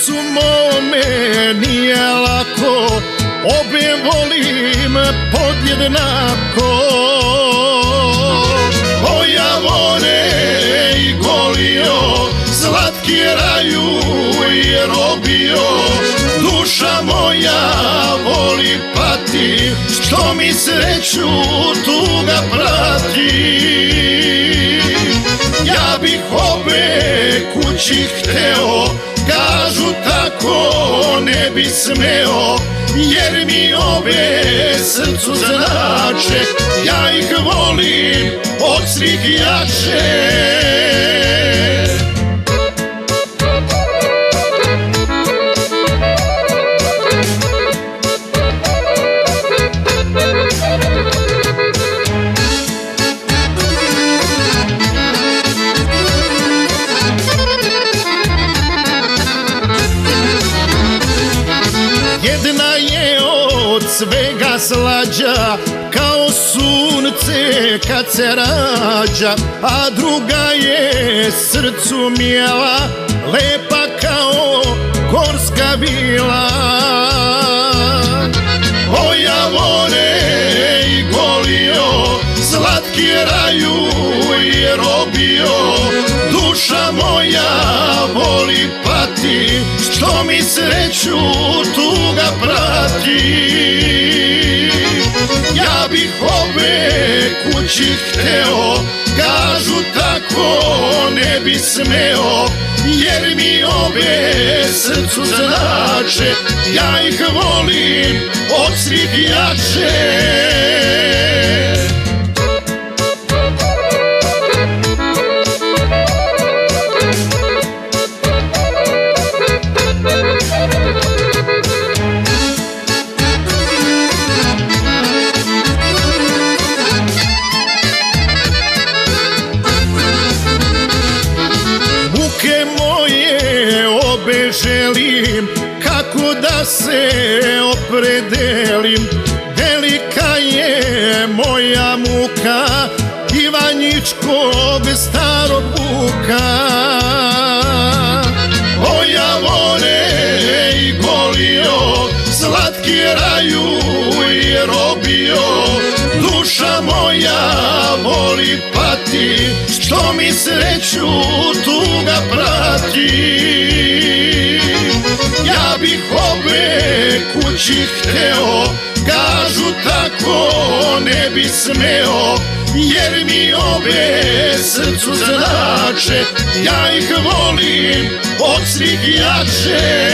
srcu mome nije lako, obe volim podjednako. O Javore i Golio, slatki raju i robio, duša moja voli pati, što mi sreću tuga prati. Ja bih obe kući hteo, kažu tako ne bi smeo, jer mi obe srcu znače, ja ih volim od svih jače. Jedna je od svega slađa, kao sunce kad se rađa, a druga je srcu mijela, lepa kao gorska vila. O Javore i Golio, slatki raju i robio, duša moja voli pati, što mi sreću tuga prati. Ja bih obe kući hteo, kažu tako ne bi smeo, jer mi obe srcu znače, ja ih volim od svih jače. Muke moje obe želim, kako da se opredelim, velika je moja muka Ivanjičkog starog buka. O Javore i Golio, slatki raju i robio, duša moja voli pati, što mi sreću tuga prati. Ja bih obe kući hteo, kažu tako ne bi smeo, jer mi obe srcu znače, ja ih volim od svih jače.